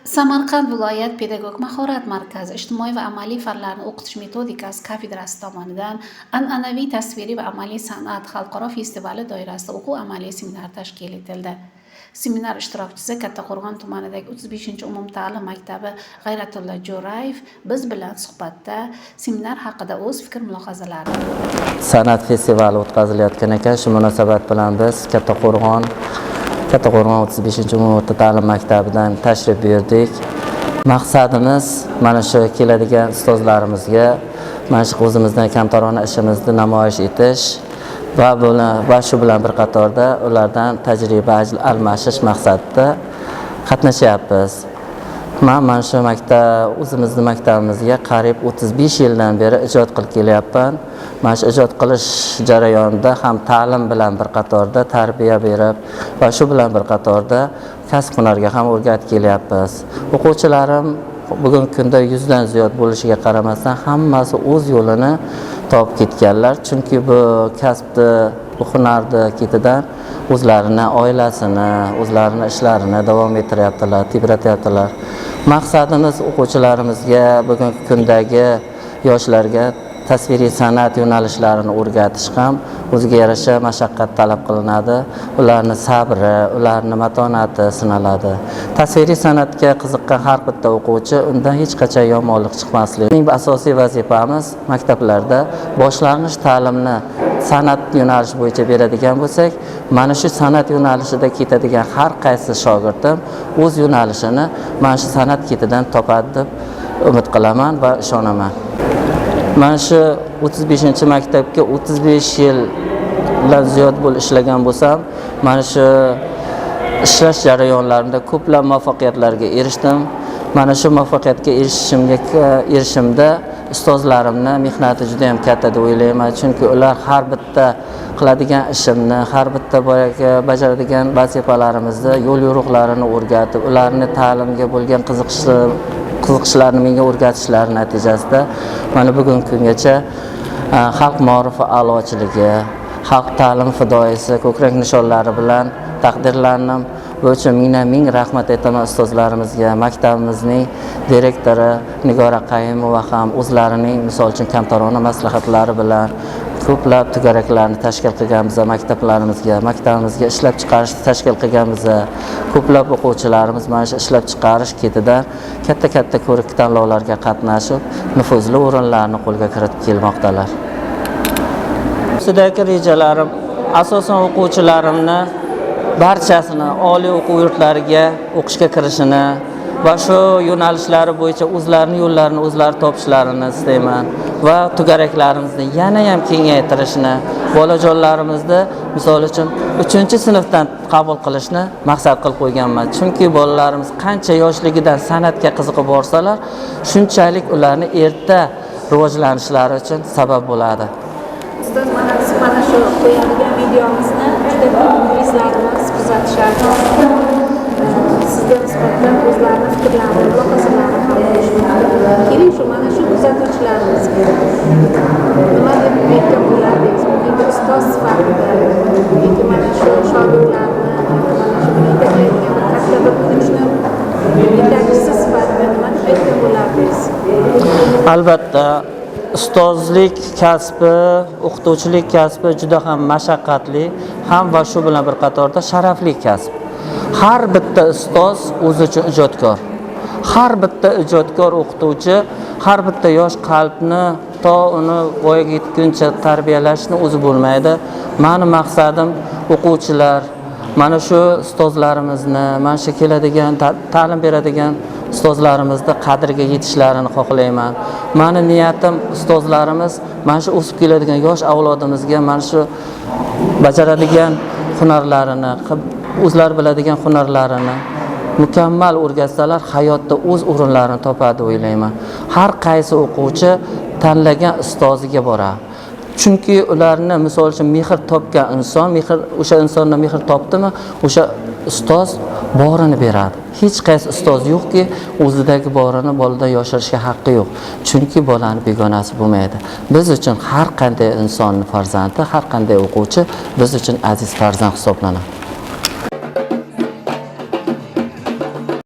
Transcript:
Samarqand viloyat pedagog mahorat markazi ijtimoiy va amaliy fanlarni o'qitish metodikasi kafedrasi tomonidan an'anaviy tasviriy va amaliy san'at xalqaro festivali doirasida o'quv-amaliy seminar tashkil etildi. Seminar ishtirokchisi Kattaqo'rg'on tumanidagi 35-umumta'lim maktabi G'ayratullo Jo'rayev biz bilan suhbatda seminar haqida o'z fikr-mulohazalarini bildirdi. San'at festivali o'tkazilayotgan ekan, shu munosabat bilan biz Kattaqo'rg'on 35-umumta'lim maktabidan tashrif buyurdik. Maqsadimiz mana shu keladigan ustozlarimizga mana shu o'zimizdan kamtarona ishimizni namoyish etish va shu bilan bir qatorda ulardan tajriba almashish maqsadida qatnashyapmiz. Mana shu o'zimizning maktabimizga qariyb 35 yildan beri ijod qilib kelyapman. Mana shu ijod qilish jarayonida ham ta'lim bilan bir qatorda tarbiya berib va shu bilan bir qatorda kasb-hunarga ham o'rgatib kelyapmiz. O'quvchilarim bugungi kunda 100 dan ziyod bo'lishiga qaramasdan hammasi o'z yo'lini topib ketganlar. Chunki bu kasbni, bu hunarni ketidan o'zlarini, oilasini, o'zlarini ishlarini davom ettiryaptilar, tebratyaptilar. Maqsadimiz o'quvchilarimizga, bugungi kundagi yoshlarga tasviriy san'at yo'nalishlarini o'rgatish ham o'ziga yarasha mashaqqat talab qilinadi. Ularni sabri, ularni matonati sinaladi. Tasviriy san'atga qiziqqan har bitta o'quvchi undan hech qachon yomonlik chiqmasligi. Eng asosiy vazifamiz maktablarda boshlang'ich ta'limni san'at yo'nalishi bo'yicha beradigan bo'lsak, mana shu san'at yo'nalishida ketadigan har qaysi shogirdim o'z yo'nalishini mana shu san'at ketidan topadi deb umid qilaman va ishonaman. Mana shu 35-maktabga 35 yildan ziyod bo'lib ishlagan bo'lsam, mana shu ishlash jarayonlarida ko'plab muvaffaqiyatlarga erishdim. Mana shu muvaffaqiyatga erishimda ustozlarimning mehnati juda ham katta deb o'ylayman. Chunki ular har bitta qiladigan ishimni, har bitta bajaradigan vazifalarimizni, yo'l yo'riqlarini o'rgatib, ularni ta'limga bo'lgan qiziqishlarini menga o'rgatishlari natijasida mana bugungi kungacha xalq ma'rifi a'lochiligi, xalq ta'lim fidoyisi ko'krak nishonlari bilan taqdirlandim. Bu uchun ming rahmat aytaman ustozlarimizga. Maktabimizning direktori Nigora Qayimova ham o'zlarining misol uchun kamtarona maslahatlari bilan ko'plab to'garaklarni tashkil qilganmiz, maktabimizga ishlab chiqarishni tashkil qilganmiz. Ko'plab o'quvchilarimiz mana shu ishlab chiqarish ketidan katta ko'rik tanlovlarga qatnashib, nufuzli o'rinlarni qo'lga kiritib kelmoqdalar. Sidagi rejalarim asosan o'quvchilarimni barchasini oliy o'quv yurtlariga o'qishga kirishini va shu yo'nalishlari bo'yicha o'zlarining yo'llarini o'zlari topishlarini istayman va to'garaklarimizni yana ham kengaytirishni, bolajonlarimizni misol uchun 3-sinfdan qabul qilishni maqsad qilib qo'yganman. Chunki bolalarimiz qancha yoshligidan san'atga qiziqib borsalar, shunchalik ularni erta rivojlanishlari uchun sabab bo'ladi. Ustoz, mana shu qo'yadigan videomizni juda ko'p muxlislarimiz kuzatishardi. Sizga nisbatan o'zlarini fikrlarini, mulohazalarini ham qo'yishmoqda. Keling shu mana shu kuzatuvchilarimizga nima deb aytgan bo'lardingiz? Bugungi ustoz sifatida yoki mana shu shogirdlarni mana shu yetaklaydigan katta bir kuchni yetakchisi sifatida nima deb aytgan bo'lardingiz? Albatta, ustozlik kasbi, o'qituvchilik kasbi juda ham mashaqqatli, ham va shu bilan bir qatorda sharafli kasb. Har bitta ustoz o'zi uchun ijodkor. Har bitta ijodkor o'qituvchi har bitta yosh qalbni to uni voyaga yetguncha tarbiyalashni o'zi bo'lmaydi. Meni maqsadim o'quvchilar mana shu ustozlarimizni, mana shu keladigan ta'lim beradigan ustozlarimizni qadriga yetishlarini xohlayman. Meni niyatim ustozlarimiz mana shu o'sib keladigan yosh avlodimizga mana shu bajaradigan hunarlarini, o'zlari biladigan hunarlarini mukammal o'rgatsalar, hayotda o'z o'rinlarini topadi o'ylayman. Har qaysi o'quvchi tanlagan ustoziga boradi. Chunki ularni misol uchun mehr topgan inson, o'sha insondan mehr topdimi, o'sha ustoz borini beradi. Hech qaysi ustoz yo'qki, o'zidagi borini boladan yoshirishga haqqi yo'q. Chunki bolani begonasi bo'lmaydi. Biz uchun har qanday insonning farzandi, har qanday o'quvchi biz uchun aziz farzand hisoblanadi.